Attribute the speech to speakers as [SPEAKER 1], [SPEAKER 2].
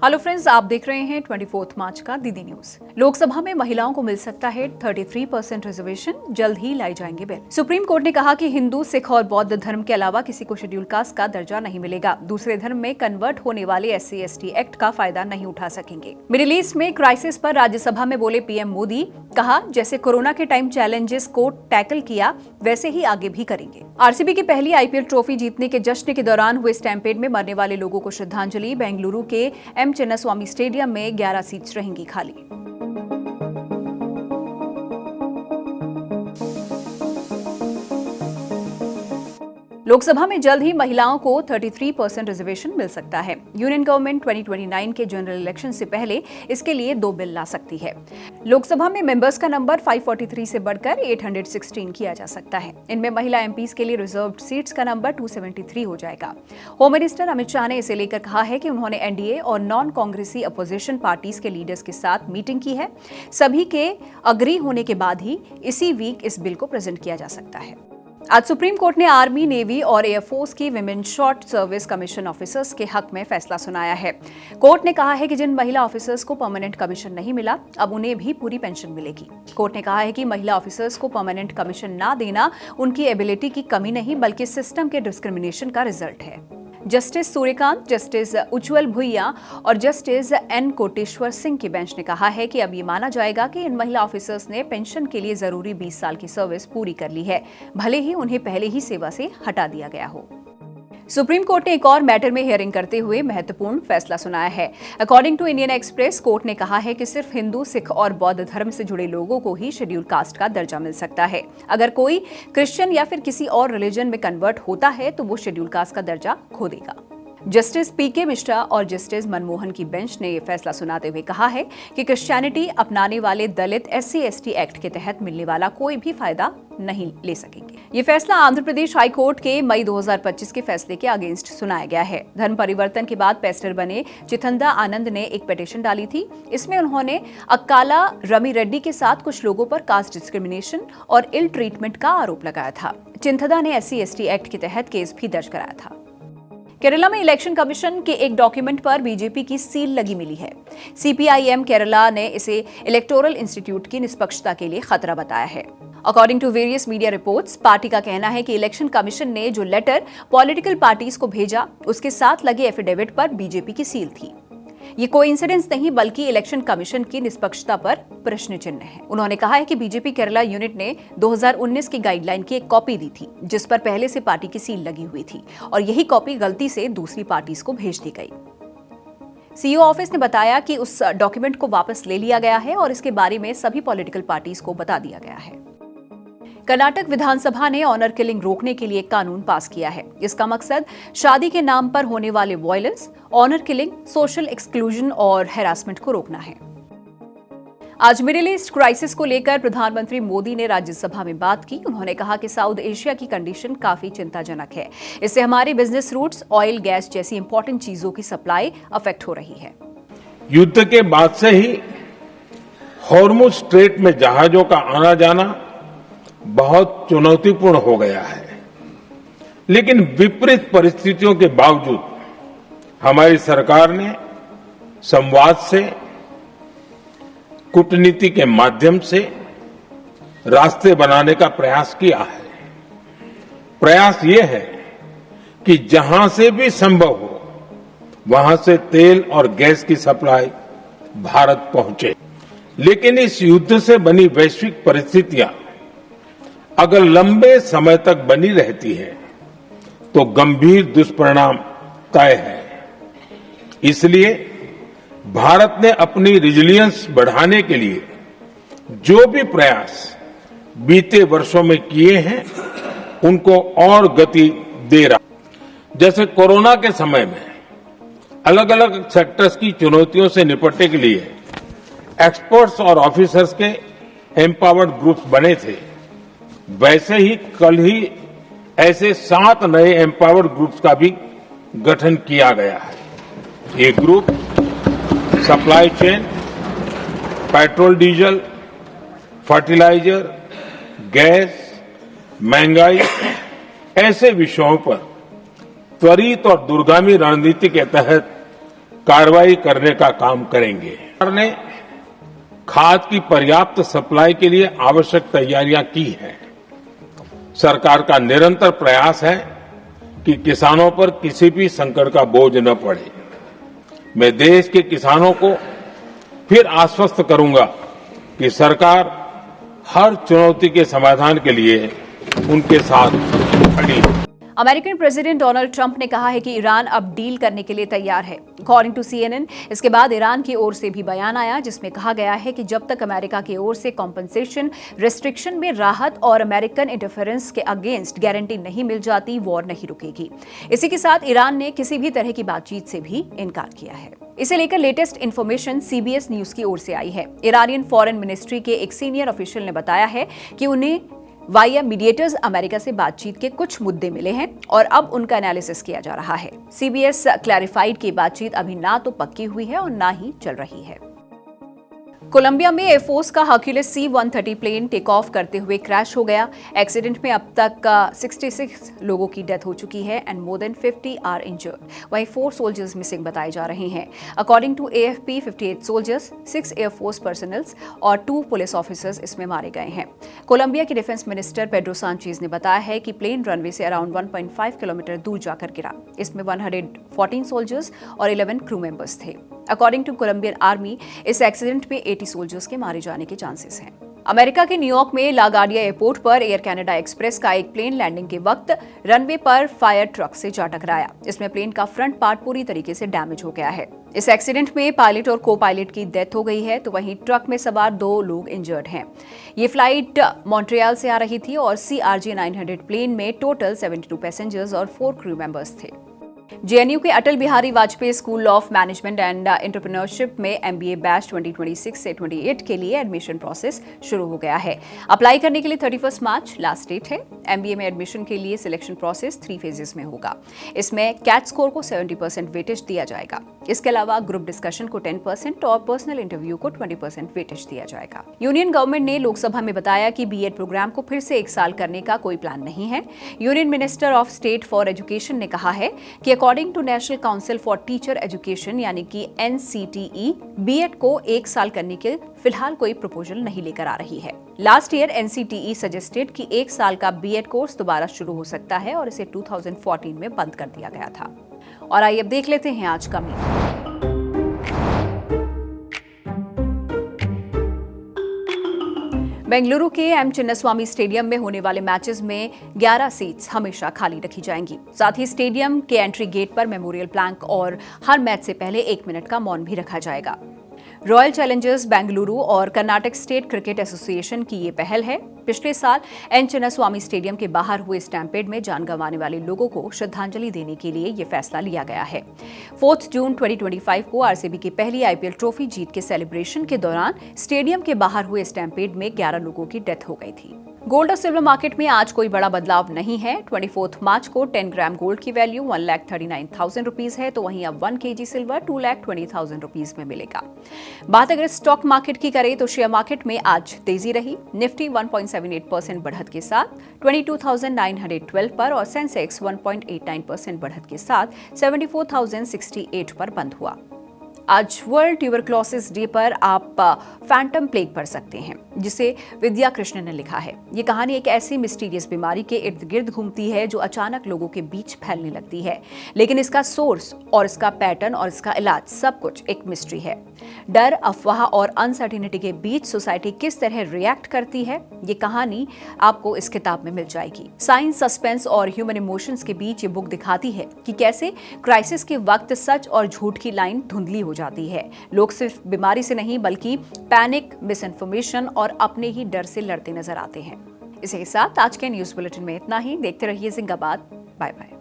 [SPEAKER 1] Hello friends, आप देख रहे हैं 24 मार्च का डीडी न्यूज। लोकसभा में महिलाओं को मिल सकता है 33% रिजर्वेशन, जल्द ही लाई जाएंगे बिल। सुप्रीम कोर्ट ने कहा कि हिंदू, सिख और बौद्ध धर्म के अलावा किसी को शेड्यूल कास्ट का दर्जा नहीं मिलेगा। दूसरे धर्म में कन्वर्ट होने वाले SC/ST एक्ट का फायदा नहीं उठा सकेंगे। मिडिल ईस्ट में क्राइसिस पर राज्यसभा में बोले पीएम मोदी, कहा जैसे कोरोना के टाइम चैलेंजेस को टैकल किया वैसे ही आगे भी करेंगे। आरसीबी की पहली IPL ट्रॉफी जीतने के जश्न के दौरान हुए स्टैम्पेड में मरने वाले लोगों को श्रद्धांजलि। बेंगलुरु के M चिन्नास्वामी स्टेडियम में 11 सीट्स रहेंगी खाली। लोकसभा में जल्द ही महिलाओं को 33% रिजर्वेशन मिल सकता है। यूनियन गवर्नमेंट 2029 के जनरल इलेक्शन से पहले इसके लिए 2 बिल ला सकती है। लोकसभा में मेंबर्स का नंबर 543 से बढ़कर 816 किया जा सकता है। इनमें महिला MPs के लिए रिजर्व्ड सीट्स का नंबर 273 हो जाएगा। होम मिनिस्टर अमित शाह ने इसे लेकर कहा है कि उन्होंने NDA और नॉन कांग्रेसी अपोजिशन पार्टीज के लीडर्स के साथ मीटिंग की है। सभी के अग्री होने के बाद ही इसी वीक इस बिल को प्रेजेंट किया जा सकता है। आज सुप्रीम कोर्ट ने आर्मी, नेवी और एयरफोर्स की women short service commission officers के हक में फैसला सुनाया है। कोर्ट ने कहा है कि जिन महिला ऑफिसर्स को परमानेंट कमीशन नहीं मिला, अब उन्हें भी पूरी पेंशन मिलेगी। कोर्ट ने कहा है कि महिला ऑफिसर्स को परमानेंट कमीशन ना देना उनकी एबिलिटी की कमी नहीं बल्कि सिस्टम के डिस्क्रिमिनेशन का रिजल्ट है। जस्टिस सूर्यकांत, जस्टिस उज्ज्वल भुइया और जस्टिस N कोटेश्वर सिंह की बेंच ने कहा है कि अब ये माना जाएगा कि इन महिला ऑफिसर्स ने पेंशन के लिए जरूरी 20 साल की सर्विस पूरी कर ली है, भले ही उन्हें पहले ही सेवा से हटा दिया गया हो। सुप्रीम कोर्ट ने एक और मैटर में हियरिंग करते हुए महत्वपूर्ण फैसला सुनाया है। According to Indian Express, court ने कहा है कि सिर्फ हिंदू, सिख और बौद्ध धर्म से जुड़े लोगों को ही शेड्यूल कास्ट का दर्जा मिल सकता है। अगर कोई क्रिश्चियन या फिर किसी और रिलीजन में कन्वर्ट होता है तो वो शेड्यूल कास्ट का दर्जा खो देगा। जस्टिस PK मिश्रा और जस्टिस मनमोहन की बेंच ने यह फैसला सुनाते हुए कहा है कि क्रिश्चियनिटी अपनाने वाले दलित SC/ST एक्ट के तहत मिलने वाला कोई भी फायदा नहीं ले सकेंगे। ये फैसला आंध्र प्रदेश हाई कोर्ट के मई 2025 के फैसले के अगेंस्ट सुनाया गया है। धर्म परिवर्तन के बाद पेस्टर बने चिथंदा आनंद ने एक पिटीशन डाली थी। इसमें उन्होंने अक्काला रमी रेड्डी के साथ कुछ लोगों पर कास्ट डिस्क्रिमिनेशन और इल ट्रीटमेंट का आरोप लगाया था। चिथंदा ने SC/ST एक्ट के तहत केस भी दर्ज कराया था। केरला में इलेक्शन कमीशन के एक डॉक्यूमेंट पर बीजेपी की सील लगी मिली है। CPIM केरला ने इसे इलेक्टोरल इंस्टीट्यूट की निष्पक्षता के लिए खतरा बताया है। According to various media reports, party का कहना है कि इलेक्शन कमीशन ने जो लेटर पॉलिटिकल पार्टीज को भेजा, उसके साथ लगे एफिडेविट पर बीजेपी की सील थी। ये कोइंसिडेंस नहीं बल्कि इलेक्शन कमीशन की निष्पक्षता पर प्रश्न चिन्ह है। उन्होंने कहा है कि बीजेपी केरला यूनिट ने 2019 की गाइडलाइन की एक कॉपी दी थी, जिस पर पहले से पार्टी की सील लगी हुई थी और यही कॉपी गलती से दूसरी पार्टीज को भेज दी गई। CEO ऑफिस ने बताया कि उस डॉक्यूमेंट को वापस ले लिया गया है और इसके बारे में सभी पॉलिटिकल पार्टीज को बता दिया गया है। कर्नाटक विधानसभा ने ऑनर किलिंग रोकने के लिए एक कानून पास किया है। इसका मकसद शादी के नाम पर होने वाले violence, honour killing, social exclusion और हैरासमेंट को रोकना है। आज मिडिल ईस्ट क्राइसिस को लेकर प्रधानमंत्री मोदी ने राज्यसभा में बात की। उन्होंने कहा कि साउथ एशिया की कंडीशन काफी चिंताजनक है। इससे हमारे बिजनेस रूट्स, ऑयल, गैस जैसी इंपॉर्टेंट चीजों की सप्लाई अफेक्ट हो रही है।
[SPEAKER 2] युद्ध के बाद से ही हॉर्मुज स्ट्रेट में जहाजों का आना जाना बहुत चुनौतीपूर्ण हो गया है, लेकिन विपरीत परिस्थितियों के बावजूद हमारी सरकार ने संवाद से, कूटनीति के माध्यम से रास्ते बनाने का प्रयास किया है। प्रयास ये है कि जहां से भी संभव हो वहां से तेल और गैस की सप्लाई भारत पहुंचे। लेकिन इस युद्ध से बनी वैश्विक परिस्थितियां अगर लंबे समय तक बनी रहती है तो गंभीर दुष्परिणाम तय है। इसलिए भारत ने अपनी रेजिलियंस बढ़ाने के लिए जो भी प्रयास बीते वर्षों में किए हैं, उनको और गति दे रहा। जैसे कोरोना के समय में अलग अलग सेक्टर्स की चुनौतियों से निपटने के लिए एक्सपर्ट्स और ऑफिसर्स के एम्पावर्ड ग्रुप्स बने थे, वैसे ही कल ही ऐसे 7 नए एम्पावर्ड ग्रुप्स का भी गठन किया गया है। ये group supply chain, petrol diesel, fertiliser, gas, महंगाई ऐसे विषयों पर त्वरित और दूरगामी रणनीति के तहत कार्रवाई करने का काम करेंगे। सरकार ने खाद की पर्याप्त सप्लाई के लिए आवश्यक तैयारियां की हैं। सरकार का निरंतर प्रयास है कि किसानों पर किसी भी संकट का बोझ न पड़े। मैं देश के किसानों को फिर आश्वस्त करूंगा कि सरकार हर चुनौती के समाधान के लिए उनके साथ खड़ी है।
[SPEAKER 1] अमेरिकन प्रेसिडेंट डोनाल्ड ट्रंप ने कहा है कि ईरान अब डील करने के लिए तैयार है। अकॉर्डिंग टू CNN, इसके बाद ईरान की ओर से भी बयान आया जिसमें कहा गया है कि जब तक अमेरिका की ओर से कॉम्पनसेशन, रेस्ट्रिक्शन में राहत और अमेरिकन इंटरफेरेंस के अगेंस्ट गारंटी नहीं मिल जाती, वॉर नहीं रुकेगी। इसी के साथ ईरान ने किसी भी तरह की बातचीत से भी इनकार किया है। इसे लेकर लेटेस्ट इंफॉर्मेशन CBS न्यूज की ओर से आई है। ईरानियन फॉरेन मिनिस्ट्री के एक सीनियर ऑफिशियल ने बताया है कि उन्हें वाया मीडिएटर्स अमेरिका से बातचीत के कुछ मुद्दे मिले हैं और अब उनका एनालिसिस किया जा रहा है। CBS क्लैरिफाइड की बातचीत अभी ना तो पक्की हुई है और ना ही चल रही है। कोलंबिया में एयरफोर्स का Hercules C-130 plane take off करते हुए क्रैश हो गया। एक्सीडेंट में अब तक 66 लोगों की डेथ हो चुकी है and more than 50 are injured. वहीं 4 सोल्जर्स मिसिंग बताए जा रहे हैं। According to AFP, 58 soldiers, 6 air force personnels और 2 पुलिस ऑफिसर्स इसमें मारे गए हैं। कोलंबिया के डिफेंस मिनिस्टर पेड्रो सांचेज ने बताया है कि प्लेन रनवे से अराउंड 1.5 किलोमीटर दूर जाकर गिरा। इसमें 114 सोल्जर्स और 11 क्रू मेंबर्स थे। अकॉर्डिंग टू कोलंबियन आर्मी, इस एक्सीडेंट में 80 सोल्जर्स के मारे जाने के चांसेस हैं। अमेरिका के न्यूयॉर्क में लागार्डिया एयरपोर्ट पर एयर कनाडा एक्सप्रेस का एक प्लेन लैंडिंग के वक्त रनवे पर फायर ट्रक से जा टकराया। इसमें प्लेन का फ्रंट पार्ट पूरी तरीके से डैमेज हो गया है। इस एक्सीडेंट में पायलट और को पायलट की डेथ हो गई है, तो वहीं ट्रक में सवार 2 लोग इंजर्ड हैं। ये फ्लाइट मॉन्ट्रियल से आ रही थी और CRJ 900 प्लेन में टोटल 72 पैसेंजर्स और 4 क्रू मेंबर्स थे। JNU के Atal Bihari Vajpayee school of management and entrepreneurship में MBA बैच 2026 से 28 के लिए एडमिशन प्रोसेस शुरू हो गया है। अप्लाई करने के लिए 31 मार्च लास्ट डेट है। MBA में एडमिशन के लिए सिलेक्शन प्रोसेस 3 फेजेस में होगा। इसमें कैट स्कोर को 70% वेटेज दिया जाएगा। इसके अलावा ग्रुप डिस्कशन को 10% और पर्सनल इंटरव्यू को 20% वेटेज दिया जाएगा। यूनियन गवर्नमेंट ने लोकसभा में बताया कि BEd प्रोग्राम को फिर से 1 साल करने का कोई प्लान नहीं है। Union minister of state for education ने कहा है कि according to national council for teacher education यानी कि NCTE, BEd को 1 साल करने के फिलहाल कोई प्रपोजल नहीं लेकर आ रही है। लास्ट ईयर NCTE सजेस्टेड कि 1 साल का BEd कोर्स दोबारा शुरू हो सकता है और इसे 2014 में बंद कर दिया गया था। और आइए अब देख लेते हैं आज का मीडिया। बेंगलुरु के M चिन्नास्वामी स्टेडियम में होने वाले मैचेस में 11 सीट्स हमेशा खाली रखी जाएंगी। साथ ही स्टेडियम के एंट्री गेट पर मेमोरियल प्लैंक और हर मैच से पहले 1 मिनट का मौन भी रखा जाएगा। रॉयल चैलेंजर्स बेंगलुरु और कर्नाटक स्टेट क्रिकेट एसोसिएशन की ये पहल है। पिछले साल एन चिन्नास्वामी स्टेडियम के बाहर हुए स्टैम्पेड में जान गंवाने वाले लोगों को श्रद्धांजलि देने के लिए ये फैसला लिया गया है। 4 जून 2025 को RCB की पहली IPL ट्रॉफी जीत के सेलिब्रेशन के दौरान स्टेडियम के बाहर हुए स्टैम्पेड में 11 लोगों की डेथ हो गई थी। गोल्ड और सिल्वर मार्केट में आज कोई बड़ा बदलाव नहीं है। 24 मार्च को 10 ग्राम गोल्ड की वैल्यू 1,39,000 रुपीज है, तो वहीं अब 1 kg सिल्वर 2,20,000 रुपीज में मिलेगा। बात अगर स्टॉक मार्केट की करें तो शेयर मार्केट में आज तेजी रही। निफ्टी 1.78% बढ़त के साथ 22,912 पर और सेंसेक्स 1.89% बढ़त के साथ 74,068 पर बंद हुआ। आज वर्ल्ड ट्यूबरक्लोसिस डे पर आप फैंटम प्लेग पढ़ सकते हैं, जिसे विद्या कृष्ण ने लिखा है। ये कहानी एक ऐसी मिस्टीरियस बीमारी के इर्द गिर्द घूमती है जो अचानक लोगों के बीच फैलने लगती है, लेकिन इसका सोर्स और इसका पैटर्न और इसका इलाज सब कुछ एक मिस्ट्री है। डर, अफवाह और अनसर्टिनिटी के बीच सोसाइटी किस तरह रिएक्ट करती है, ये कहानी आपको इस किताब में मिल जाएगी। साइंस, सस्पेंस और ह्यूमन इमोशंस के बीच ये बुक दिखाती है कि कैसे क्राइसिस के वक्त सच और झूठ की लाइन धुंधली हो जाती है। लोग सिर्फ बीमारी से नहीं बल्कि पैनिक, मिसइंफॉर्मेशन और अपने ही डर से लड़ते नजर आते हैं। इसी के साथ आज के न्यूज बुलेटिन में इतना ही। देखते रहिए जिंदाबाद। Bye bye.